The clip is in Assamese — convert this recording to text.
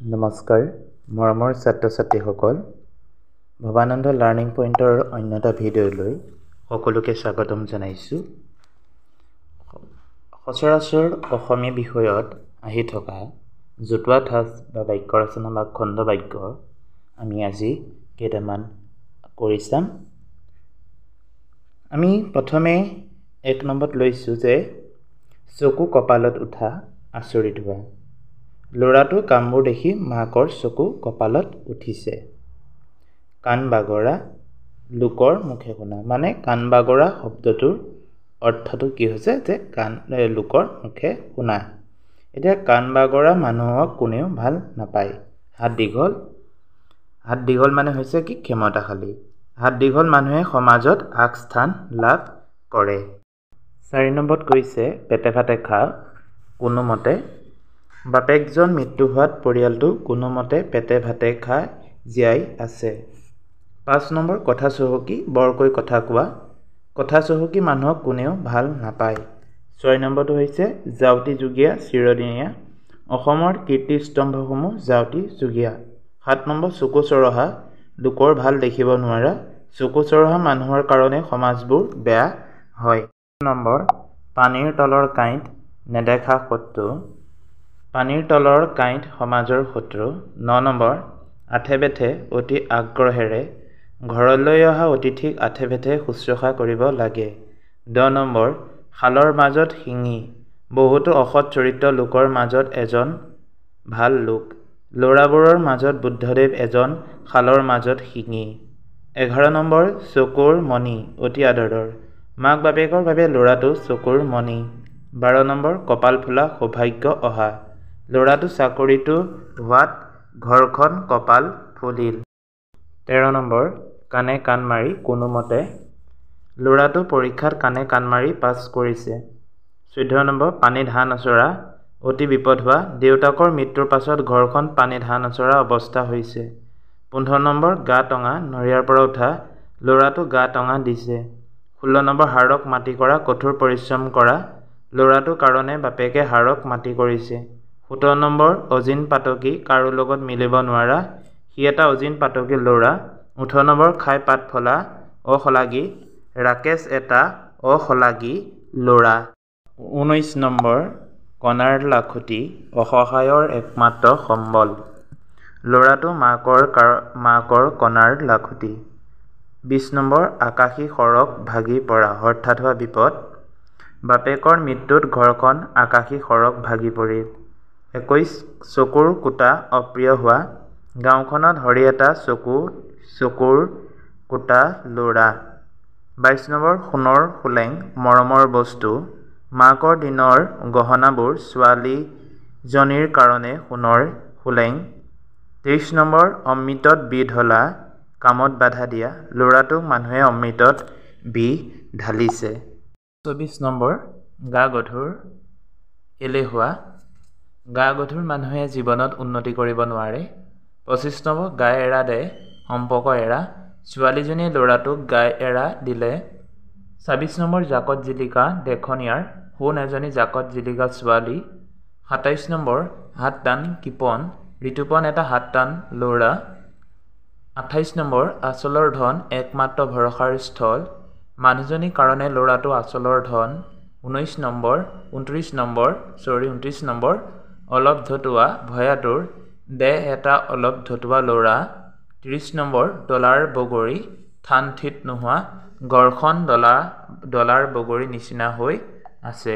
নমস্কাৰ মৰমৰ ছাত্ৰ ছাত্ৰীসকল ভৱানন্দ লাৰ্ণিং পইণ্টৰ অন্য এটা ভিডিঅ'লৈ সকলোকে স্বাগতম জনাইছোঁ। সচৰাচৰ অসমীয়া বিষয়ত আহি থকা জতুৱা ঠাঁচ বা বাক্য ৰচনা বা খণ্ড বাক্য আমি আজি কেইটামান কৰি চাম। আমি প্ৰথমে 1 নম্বৰত লৈছোঁ যে চকু কপালত উঠা আচৰিত হোৱা। ল'ৰাটোৰ কামবোৰ দেখি মাকৰ চকু কপালত উঠিছে। কাণ বাগৰা লোকৰ মুখে শুনা, মানে কাণ বাগৰা শব্দটোৰ অৰ্থটো কি হৈছে যে লোকৰ মুখে শুনা। এতিয়া কাণ বাগৰা মানুহক কোনেও ভাল নাপায়। হাত দীঘল মানে হৈছে কি ক্ষমতাশালী। হাত দীঘল মানুহে সমাজত আগস্থান লাভ কৰে। 4 নম্বৰত কৈছে পেটে ভাতে খা কোনোমতে। বাপেকজন মৃত্যু হোৱাত পৰিয়ালটো কোনোমতে পেটে ভাতে খাই জীয়াই আছে। 5 নম্বৰ কথা চহকী বৰকৈ কথা কোৱা। কথা চহকী মানুহক কোনেও ভাল নাপায়। 6 নম্বৰটো হৈছে জাউতি যুগীয়া চিৰদিনীয়া। অসমৰ কীৰ্তিস্তম্ভসমূহ জাউতি যুগীয়া। 7 নম্বৰ চকু চৰহা লোকৰ ভাল দেখিব নোৱাৰা। চকু চৰহা মানুহৰ কাৰণে সমাজবোৰ বেয়া হয়। 8 নম্বৰ পানীৰ তলৰ কাঁইট নেদেখা শত্ৰু। পানীৰ তলৰ কাঁইট সমাজৰ শত্ৰু। 9 নম্বৰ আঠে বেঠে অতি আগ্ৰহেৰে ঘৰলৈ অহা অতিথিক আঠে বেঠে শুশ্ৰূষা কৰিব লাগে। 10 নম্বৰ শালৰ মাজত শিঙি বহুতো অসৎ চৰিত্ৰ লোকৰ মাজত এজন ভাল লোক। ল'ৰাবোৰৰ মাজত বুদ্ধদেৱ এজন শালৰ মাজত শিঙি। 11 নম্বৰ চকুৰ মণি অতি আদৰৰ। মাক বাপেকৰ বাবে ল'ৰাটো চকুৰ মণি। 12 নম্বৰ কপাল ফুলা সৌভাগ্য অহা। ল'ৰাটো চাকৰিটো হোৱাত ঘৰখন কপাল ফুলিল। 13 নম্বৰ কাণে কাণ মাৰি কোনোমতে। ল'ৰাটো পৰীক্ষাত কাণে কাণ মাৰি পাছ কৰিছে। 14 নম্বৰ পানী ধান নচৰা অতি বিপদ হোৱা। দেউতাকৰ মৃত্যুৰ পাছত ঘৰখন পানী ধান নচৰা অৱস্থা হৈছে। 15 নম্বৰ গা টঙা নৰিয়াৰ পৰা উঠা ল'ৰাটো গা টঙা দিছে। 16 নম্বৰ হাড়ক মাটি কৰা কঠোৰ পৰিশ্ৰম কৰা ল'ৰাটোৰ কাৰণে বাপেকে হাড়ক মাটি কৰিছে। 17 নম্বৰ অজিন পাতকী কাৰো লগত মিলিব নোৱাৰা সি এটা অজিন পাতকী ল'ৰা। 18 নম্বৰ খাই পাত ফলা অশলাগী ৰাকেশ এটা অশলাগী ল'ৰা। 19 নম্বৰ কণাৰ লাখুটি অসহায়ৰ একমাত্ৰ সম্বল। ল'ৰাটো মাকৰ কণাৰ লাখুটি। 20 নম্বৰ আকাশী সৰগ ভাগি পৰা হঠাৎ হোৱা বিপদ। বাপেকৰ মৃত্যুত ঘৰখন আকাশী সৰগ ভাগি পৰিল। 21 চকুৰ কুটা অপ্ৰিয় হোৱা। গাঁওখনত হৰি এটা চকুৰ কুটা ল'ৰা। 22 নম্বৰ সোণৰ সোলেং মৰমৰ বস্তু। মাকৰ দিনৰ গহনাবোৰ ছোৱালীজনীৰ কাৰণে সোণৰ সোলেং। 23 নম্বৰ অমৃতত বিহ ঢলা কামত বাধা দিয়া ল'ৰাটোক মানুহে অমৃতত বিহ ঢালিছে। 24 নম্বৰ গা গধুৰ এলেহুৱা। গা গধুৰ মানুহে জীৱনত উন্নতি কৰিব নোৱাৰে। 25 নম্বৰ গাই এৰা দে সম্পৰ্ক এৰা ছোৱালীজনীয়ে ল'ৰাটোক গাই এৰা দিলে। 26 নম্বৰ জাকত জিলিকা দেখনীয়াৰ সোণ এজনী জাকত জিলিকা ছোৱালী। 27 নম্বৰ হাত টান কৃপণ ঋতুপন এটা হাত টান ল'ৰা। 28 নম্বৰ আচলৰ ধন একমাত্ৰ ভৰসাৰ স্থল মানুহজনীৰ কাৰণে ল'ৰাটো আচলৰ ধন। 29 নম্বৰ অলপ ধতুৱা ভয়াতুৰ দেহ এটা অলপ ধতুৱা ল'ৰা। 30 নম্বৰ ডলাৰ বগৰী থান থিত নোহোৱা ঘৰখন ডলাৰ বগৰী নিচিনা হৈ আছে।